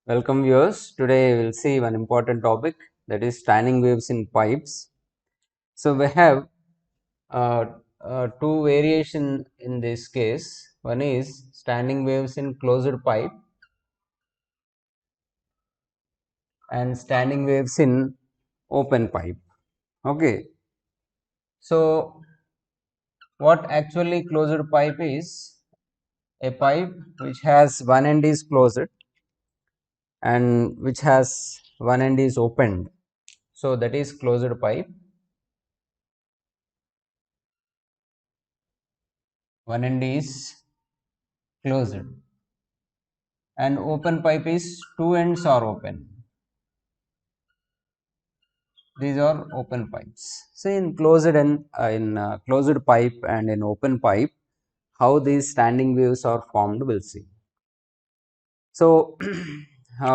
Welcome viewers. Today we will see one important topic, that is standing waves in pipes. So we have two variation in this case. One is standing waves in closed pipe and standing waves in open pipe. Okay. So what actually closed pipe is? A pipe which has one end is closed and which has one end is opened. So that is closed pipe. One end is closed and open pipe is two ends are open. These are open pipes. So in closed and closed pipe and in open pipe, how these standing waves are formed, we'll see. So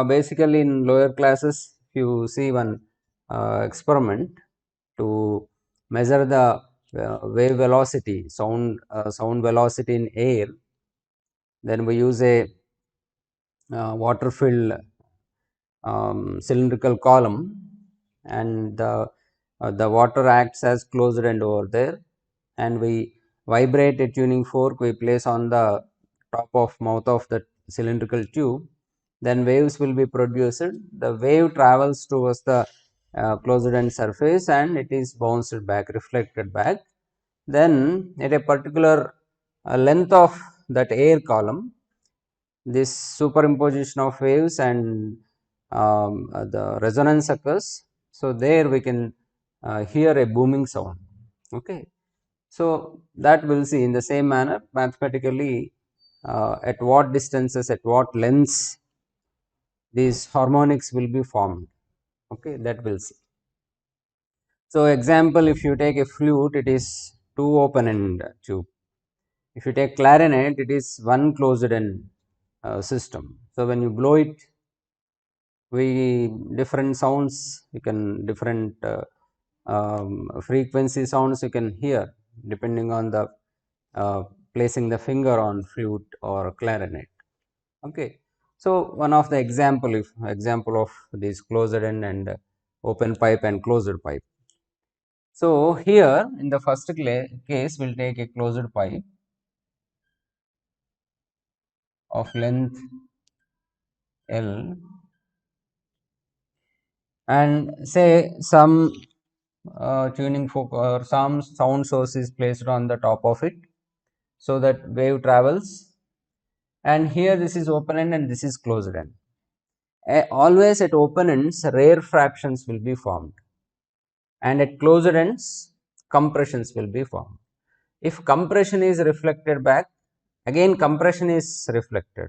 basically in lower classes, if you see one experiment to measure the wave velocity, sound velocity in air, then we use a water filled cylindrical column, and the water acts as closed end over there, and we vibrate a tuning fork we place on the top of mouth of the cylindrical tube. Then waves will be produced. The wave travels towards the closed end surface and it is bounced back, reflected back. Then at a particular length of that air column, this superimposition of waves and the resonance occurs. So there we can hear a booming sound. Okay. So that we'll see in the same manner mathematically at what distances, at what lengths these harmonics will be formed. Okay, that we'll see. So example, if you take a flute, it is two open end tube. If you take clarinet, it is one closed end system. So when you blow it, we different sounds, you can different frequency sounds you can hear depending on the placing the finger on flute or clarinet. Okay. So one of the example of these closed end and open pipe and closed pipe. So here in the first case we'll take a closed pipe of length L and say some tuning fork or some sound source is placed on the top of it, so that wave travels, and here this is open end and this is closed end. Always at open ends rare fractions will be formed, and at closed ends compressions will be formed. If compression is reflected back, again compression is reflected.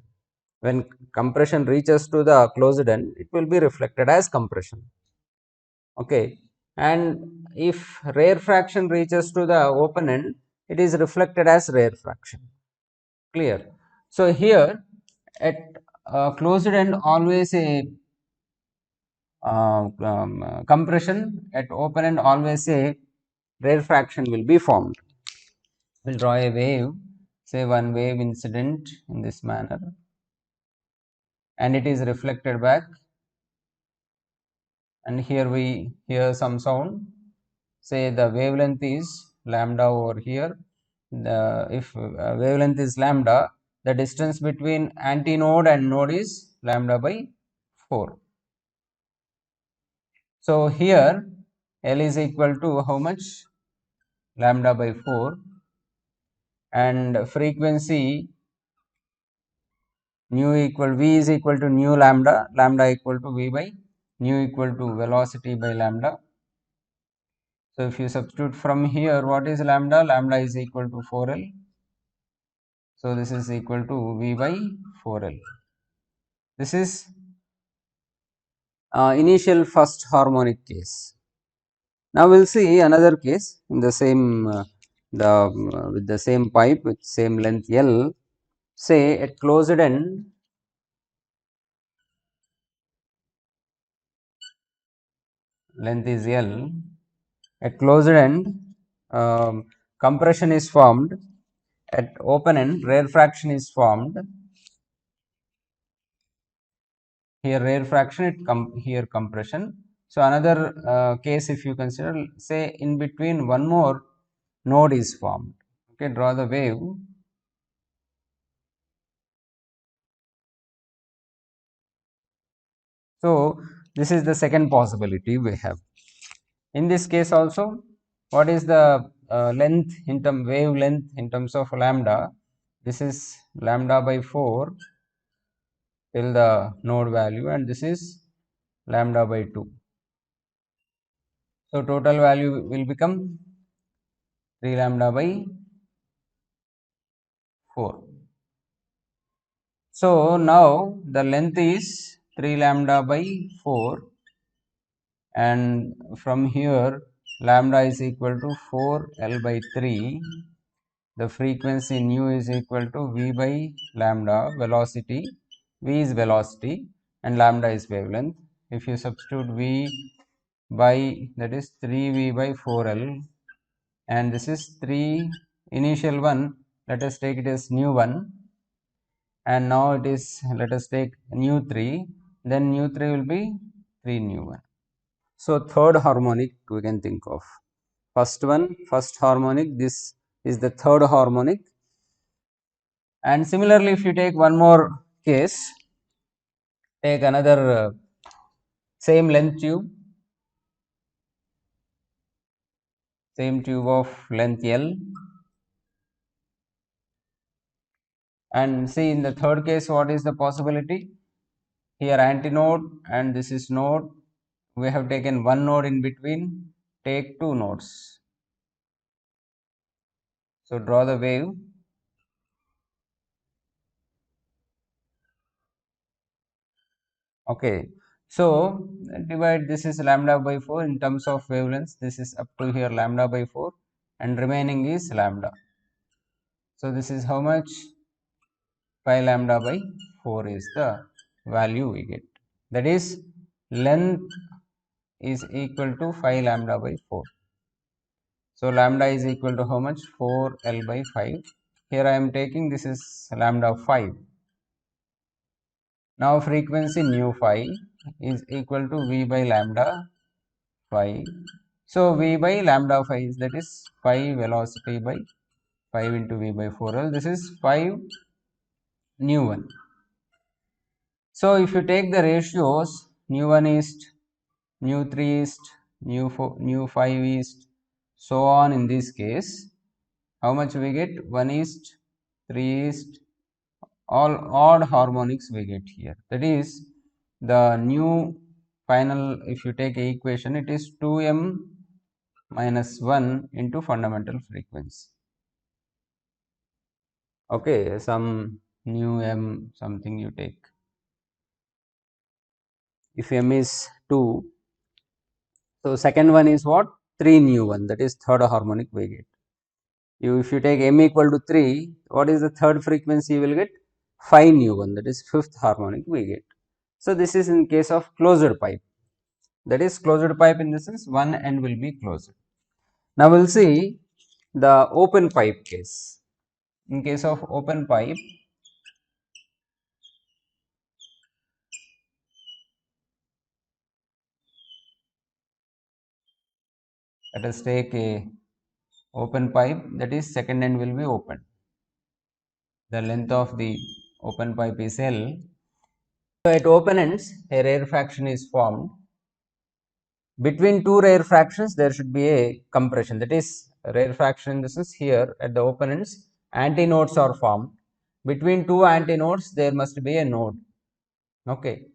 When compression reaches to the closed end, it will be reflected as compression. Okay. And if rare fraction reaches to the open end, it is reflected as rare fraction. Clear? So here at closed end always a compression, at open end always a rare fraction will be formed. We will draw a wave, say one wave incident in this manner, and it is reflected back, and here we hear some sound. Say the wavelength is lambda over here. If wavelength is lambda, the distance between antinode and node is lambda by 4. So here L is equal to how much? Lambda by 4, and frequency nu equal V is equal to nu lambda, lambda equal to V by nu equal to velocity by lambda. So if you substitute from here, what is lambda? Lambda is equal to 4L. So this is equal to V by 4L. This is initial first harmonic case. Now we'll see another case in the same with the same pipe with same length L. Say at closed end, length is L. At closed end, compression is formed. At open end, rarefaction is formed. here rarefaction, here compression. So another case, if you consider, say in between one more node is formed. Okay, draw the wave. So this is the second possibility we have. In this case also, what is the length in term wavelength in terms of lambda? This is lambda by 4 till the node value, and this is lambda by 2. So total value will become 3 lambda by 4. So now the length is 3 lambda by 4, and from here lambda is equal to 4 L by 3. The frequency nu is equal to V by lambda, velocity, V is velocity and lambda is wavelength. If you substitute V by, that is 3V by 4L, and this is 3 initial one, let us take it as nu 1, and now it is, let us take nu 3, then nu 3 will be 3 nu 1. So third harmonic we can think of. First one, first harmonic, this is the third harmonic. And similarly, if you take one more case, take another same length tube, same tube of length L, and see in the third case what is the possibility. Here antinode and this is node, we have taken one node in between, take two nodes. So draw the wave. Okay, so divide, this is lambda by 4 in terms of wavelengths, this is up to here lambda by 4 and remaining is lambda. So this is how much? 5 lambda by 4 is the value we get. That is length is equal to 5 lambda by 4. So lambda is equal to how much? 4 L by 5. Here I am taking, this is lambda 5. Now frequency nu 5 is equal to V by lambda 5. So V by lambda 5 is, that is 5 velocity by 5 into V by 4L. This is 5 nu 1. So if you take the ratios, nu 1 is nu 3 is nu 4, nu 5 is, so on in this case, how much we get? 1 is 3 is, all odd harmonics we get here. That is the new final, if you take a equation, it is 2m minus 1 into fundamental frequency. Okay, some new m something you take. If m is 2, so second one is what? 3 nu 1, that is third harmonic we get. If you take m equal to 3, what is the third frequency you will get? 5 nu 1, that is fifth harmonic we get. So this is in case of closed pipe, that is closed pipe in the sense one end will be closed. Now we will see the open pipe case. In case of open pipe, let us take a open pipe, that is second end will be open. The length of the open pipe is L. So at open ends a rarefaction is formed. Between two rarefactions there should be a compression, that is rarefaction in the sense here at the open ends antinodes are formed. Between two antinodes there must be a node. Okay,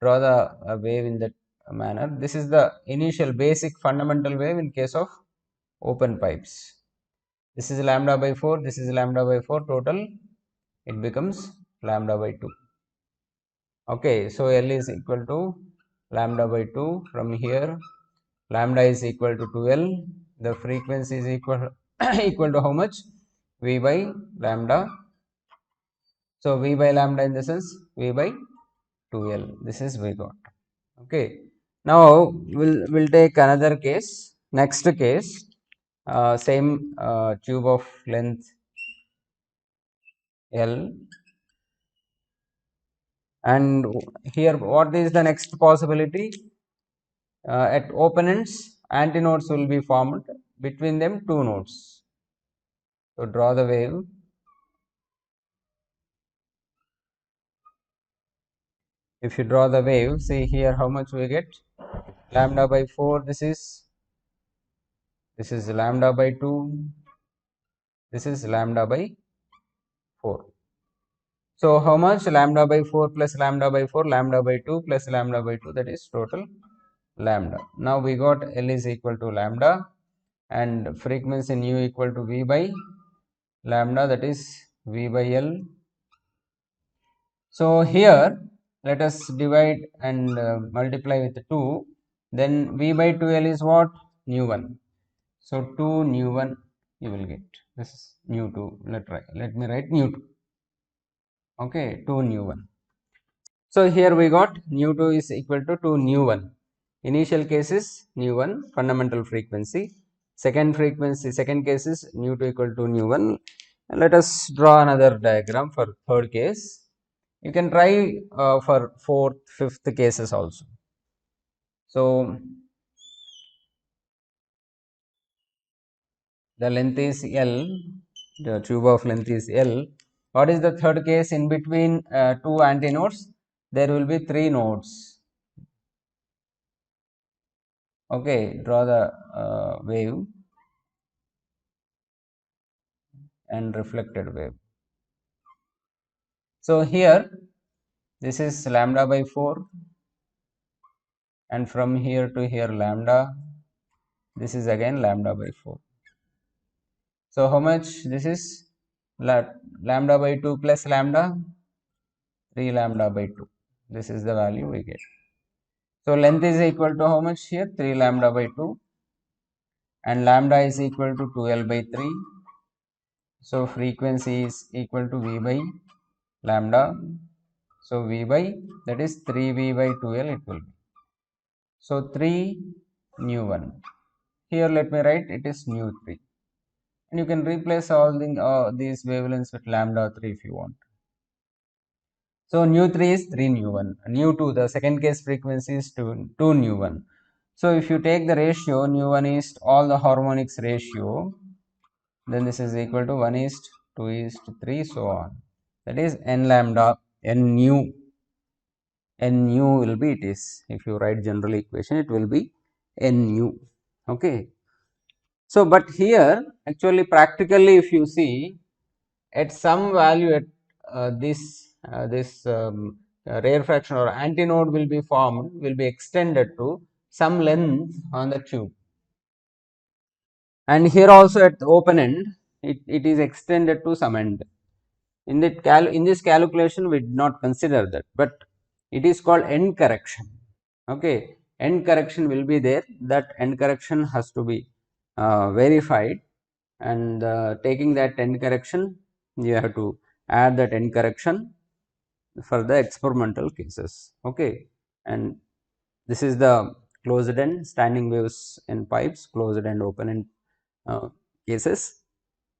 draw the wave in that manner. This is the initial basic fundamental wave in case of open pipes. This is lambda by 4, this is lambda by 4, total it becomes lambda by 2. Okay, so L is equal to lambda by 2. From here lambda is equal to 2L, the frequency is equal equal to how much? V by lambda. So V by lambda in the sense V by 2L, this is we got. Okay, now we'll take another case. Next case, same tube of length L, And here what is the next possibility? At open ends, antinodes will be formed, between them two nodes. So draw the wave. If you draw the wave, see here how much we get. Lambda by 4, this is lambda by 2, this is lambda by 4. So how much? Lambda by 4 plus lambda by 4, lambda by 2 plus lambda by 2, that is total lambda. Now we got L is equal to lambda and frequency nu equal to V by lambda, that is V by L. So here let us divide and multiply with 2, then V by 2L is what? Nu 1. So 2 nu 1 you will get. This is nu 2. Let me write nu 2. Okay, 2 nu 1. So here we got nu 2 is equal to 2 nu 1. Initial case is nu 1 fundamental frequency. Second case is nu 2 equal to nu 1. Let us draw another diagram for third case. You can try for fourth, fifth cases also. So the length is L, the tube of length is L. What is the third case? In between two antinodes, there will be three nodes. Okay, draw the wave and reflected wave. So here, this is lambda by 4, and from here to here lambda, this is again lambda by 4. So how much? This is lambda by 2 plus lambda, 3 lambda by 2. This is the value we get. So length is equal to how much here? 3 lambda by 2, and lambda is equal to 2L by 3. So frequency is equal to V by lambda. So V by, that is 3V by 2L it will be. So 3 nu 1. Here let me write it is nu 3. And you can replace all these wavelengths with lambda 3 if you want. So nu 3 is 3 nu 1. Nu 2, the second case frequency is 2 nu 1. So if you take the ratio, nu 1 is all the harmonics ratio, then this is equal to 1 is 2 is 3, so on. That is n lambda, n nu will be, it is, if you write general equation, it will be n nu. Okay. So but here actually practically if you see, at some value at this rarefaction or antinode will be formed, will be extended to some length on the tube, and here also at the open end it is extended to some end. In this calculation we did not consider that, but it is called end correction. Okay, end correction will be there. That end correction has to be verified, and taking that end correction, you have to add that end correction for the experimental cases. Okay, and this is the closed end standing waves in pipes, closed and open end cases,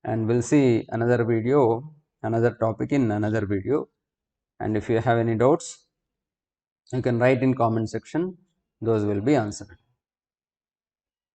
and we'll see another video, another topic in another video. And if you have any doubts, you can write in comment section, those will be answered.